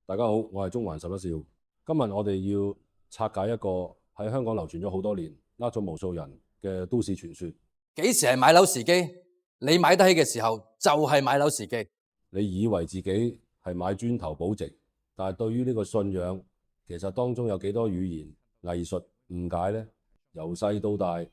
大家好，我係中環十一少。今日我哋要拆解一個喺香港流傳咗好多年、呃咗無數人嘅都市傳說。幾時係買樓時機？你買得起嘅時候就係買樓時機。你以為自己係買磚頭保值，但係對於呢個信仰，其實當中有幾多語言、藝術誤解呢？由細到大，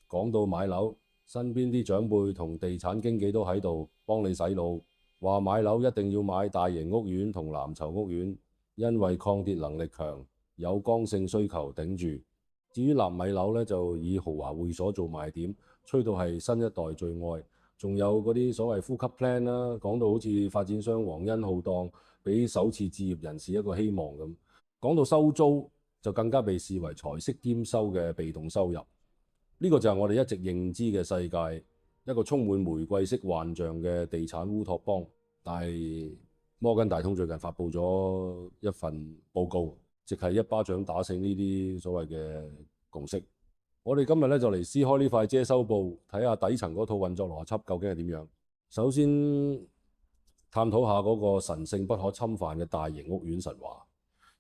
講到買樓，身邊啲長輩同地產經紀都喺度幫你洗腦，話買樓一定要買大型屋苑同藍籌屋苑，因為抗跌能力強，有剛性需求頂住。至於納米樓呢，就以豪華會所做賣點，吹到係新一代最愛。仲有嗰啲所謂呼吸 plan 啦，講到好似發展商皇恩浩蕩，俾首次置業人士一個希望咁。講到收租就更加被視為財息兼收嘅被動收入。呢個就係我哋一直認知嘅世界，一個充滿玫瑰式幻象嘅地產烏托邦。但係摩根大通最近發布咗一份報告，即係一巴掌打醒呢啲所謂嘅共識。我哋今日咧就嚟撕開呢塊遮羞布，睇下底層嗰套運作邏輯究竟係點樣。首先探討下嗰個神聖不可侵犯嘅大型屋苑神話。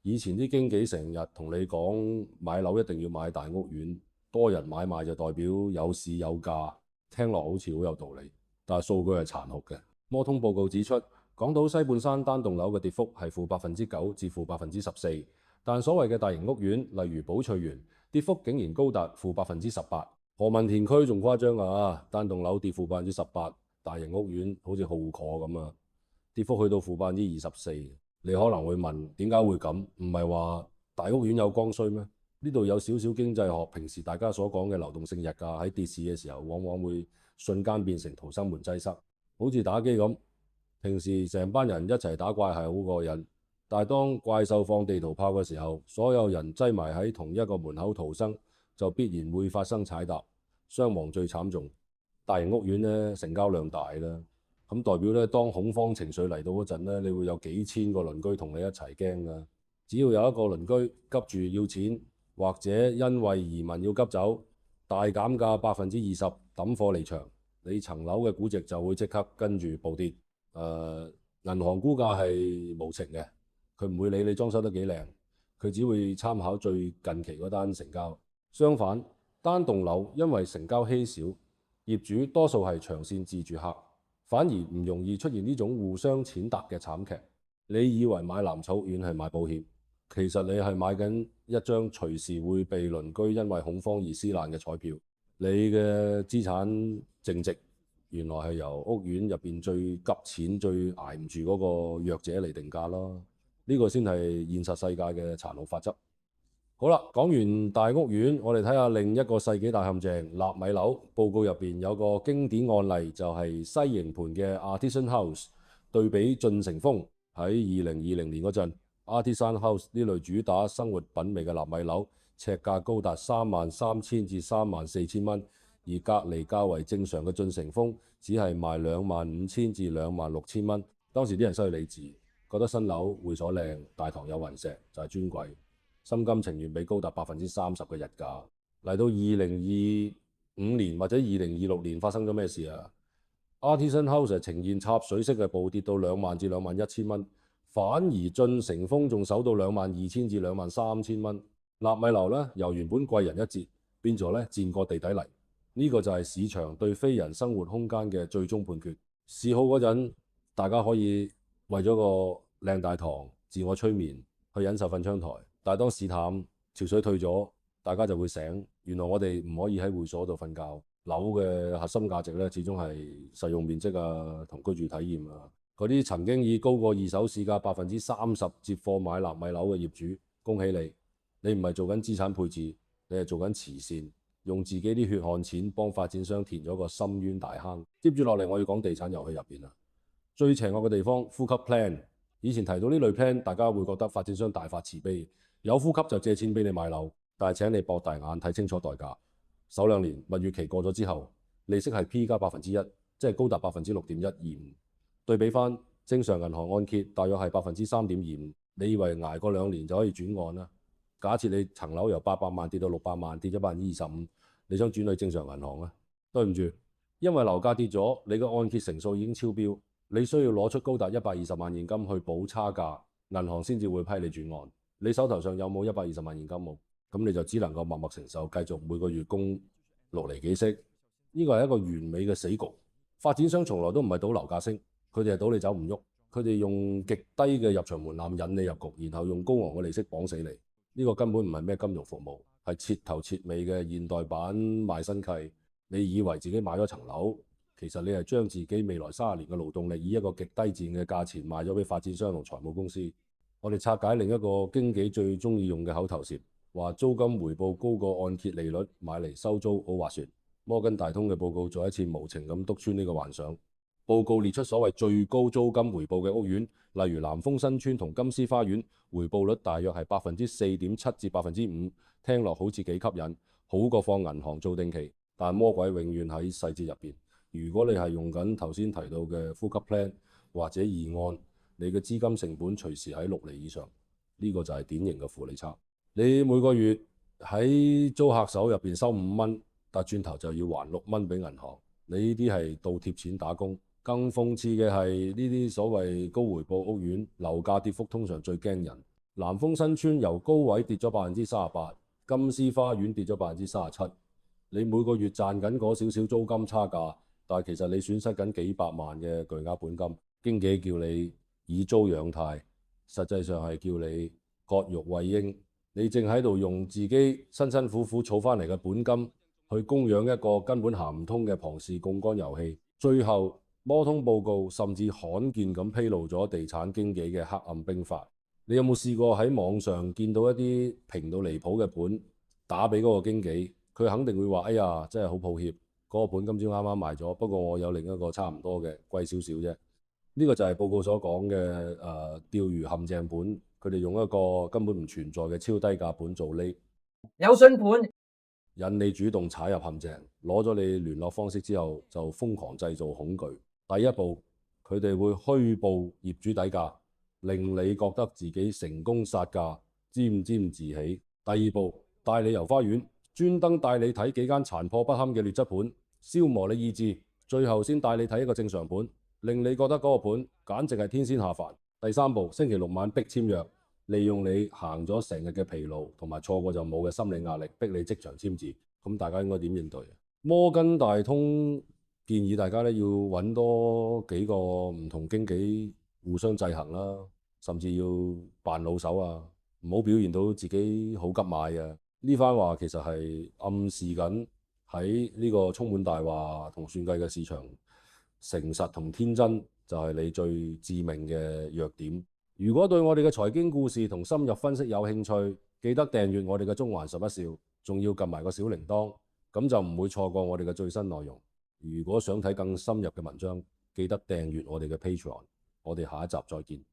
以前啲經紀成日同你講買樓一定要買大屋苑，多人買賣就代表有市有價，聽落好似好有道理，但係數據係殘酷嘅。摩通報告指出，港島西半山單棟樓嘅跌幅係-9%至-14%，但所謂嘅大型屋苑，例如寶翠園，跌幅竟然高達-18%。何文田區仲誇張啊，單棟樓跌-18%，大型屋苑好似浩闊咁啊，跌幅去到-24%。你可能會問點解會咁？唔係話大屋苑有剛需咩？呢度有少少經濟學，平時大家所講嘅流動性日價喺跌市嘅時候，往往會瞬間變成逃生門擠塞，好似打機咁。平時成班人一齊打怪係好過癮，但係當怪獸放地圖炮嘅時候，所有人擠埋喺同一個門口逃生，就必然會發生踩踏，傷亡最慘重。大型屋苑呢，成交量大啦，咁代表咧，當恐慌情緒嚟到嗰陣咧，你會有幾千個鄰居同你一齊驚㗎。只要有一個鄰居急住要錢，或者因為移民要急走，大減價20%抌貨離場，你層樓嘅估值就會即刻跟住暴跌。銀行估價係無情嘅，佢唔會理你裝修得幾靚，佢只會參考最近期嗰單成交。相反，單棟樓因為成交稀少，業主多數係長線自住客，反而唔容易出現呢種互相踐踏嘅慘劇。你以為買藍籌屋苑係買保險，其實你係買緊一張隨時會被鄰居因為恐慌而撕爛嘅彩票。你嘅資產淨值原來係由屋苑入邊最急錢、最捱唔住嗰個弱者嚟定價咯。呢個先係現實世界嘅殘酷法則。好啦，講完大屋苑，我哋睇下另一個世紀大陷阱——納米樓。報告入邊有個經典案例，就係西營盤嘅 Artisan House 對比晉成峰。喺2020年嗰陣，Artisan House 呢類主打生活品味嘅納米樓，尺價高達33,000至34,000蚊，而隔離較為正常嘅晉成峰只係賣25,000至26,000蚊。當時啲人失去理智，覺得新樓會所靚，大堂有雲石就係尊貴，心甘情願俾高達30%嘅日價。嚟到2025年或者2026年發生咗咩事啊？Artisan House 呈現插水式嘅暴跌到20,000至21,000蚊，反而晉成峰仲守到22,000至23,000蚊。納米樓咧由原本貴人一截，變咗咧賤過地底泥。呢個就係市場對非人生活空間嘅最終判決。市好嗰陣，大家可以為咗個靚大堂自我催眠，去忍受瞓窗台。但係當市淡，潮水退咗，大家就會醒，原來我哋唔可以喺會所度瞓覺。樓嘅核心價值咧，始終係實用面積啊同居住體驗啊。嗰啲曾經以高過二手市價30%接貨買納米樓嘅業主，恭喜你！你唔係做緊資產配置，你係做緊慈善，用自己啲血汗錢幫發展商填咗個深淵大坑。接住落嚟，我要講地產遊戲入邊啦。最邪惡嘅地方，呼吸 plan。以前提到呢類 plan，大家會覺得發展商大發慈悲，有呼吸就借錢俾你買樓，但係請你博大眼睇清楚代價。首2年蜜月期過咗之後，利息係 P 加1%，即係高達6.125%。對比翻正常銀行按揭，大約係3.25%。你以為捱過2年就可以轉按啦？假設你層樓由800萬跌到600萬，跌咗25%，你想轉去正常銀行啊？對唔住，因為樓價跌咗，你嘅按揭成數已經超標，你需要攞出高達120萬現金去補差價，銀行先至會批你轉按。你手頭上有冇120萬現金冇？咁你就只能夠默默承受，繼續每個月供6厘幾息。呢個係一個完美嘅死局。發展商從來都唔係賭樓價升，佢哋係賭你走唔喐。佢哋用極低嘅入場門檻引你入局，然後用高昂嘅利息綁死你。呢個根本唔係咩金融服務，係徹頭徹尾嘅現代版賣身契。你以為自己買咗層樓，其實你係將自己未來30年嘅勞動力以一個極低賤嘅價錢賣咗俾發展商同財務公司。我哋拆解另一個經紀最中意用嘅口頭禪，話租金回報高過按揭利率，買嚟收租好划算。摩根大通嘅報告再一次無情咁篤穿呢個幻想。報告列出所謂最高租金回報嘅屋苑，例如南豐新村同金絲花園，回報率大約係4.7%至5%，聽落好似幾吸引，好過放銀行做定期。但魔鬼永遠喺細節入邊。如果你係用緊頭先提到嘅呼吸 plan 或者二按，你嘅資金成本隨時喺6厘以上，呢個就係典型嘅負利差。你每個月喺租客手入邊收5蚊，但轉頭就要還6蚊俾銀行，你呢啲係倒貼錢打工。更諷刺嘅係呢啲所謂高回報屋苑，樓價跌幅通常最驚人。南豐新村由高位跌咗38%，金絲花園跌咗37%。你每個月賺緊嗰少少租金差價，但係其實你損失緊幾百萬嘅巨額本金。經紀叫你以租養貸，實際上係叫你割肉餵鷹。你正喺度用自己辛辛苦苦儲翻嚟嘅本金去供養一個根本行唔通嘅龐氏槓桿遊戲。最後摩通報告甚至罕見咁披露咗地產經紀嘅黑暗兵法。你有冇試過喺網上見到一啲平到離譜嘅盤，打俾嗰個經紀，佢肯定會話：哎呀，真係好抱歉，嗰個盤今朝啱啱賣咗，不過我有另一個差唔多嘅，貴少少啫。呢個就係報告所講嘅釣魚陷阱盤，佢哋用一個根本唔存在嘅超低價盤做呢，有筍盤，引你主動踩入陷阱，攞咗你聯絡方式之後就瘋狂製造恐懼。第一步，佢哋會虛報業主底價，令你覺得自己成功殺價，沾沾自喜。第二步，帶你遊花園，專登帶你睇幾間殘破不堪嘅劣質盤，消磨你意志，最後先帶你睇一個正常盤，令你覺得嗰個盤簡直係天仙下凡。第三步，星期六晚逼簽約，利用你行咗成日嘅疲勞同埋錯過就冇嘅心理壓力，逼你即場簽字。咁大家應該點應對？摩根大通建議大家咧要揾多幾個唔同經紀互相制衡啦，甚至要扮老手啊，唔好表現到自己好急買啊。呢番話其實係暗示緊喺呢個充滿大話同算計嘅市場，誠實同天真就係你最致命嘅弱點。如果對我哋嘅財經故事同深入分析有興趣，記得訂閱我哋嘅中環十一兆，仲要撳埋個小鈴鐺，咁就唔會錯過我哋嘅最新內容。如果想睇更深入嘅文章，記得訂閱我哋嘅 Patreon。我哋下一集再見。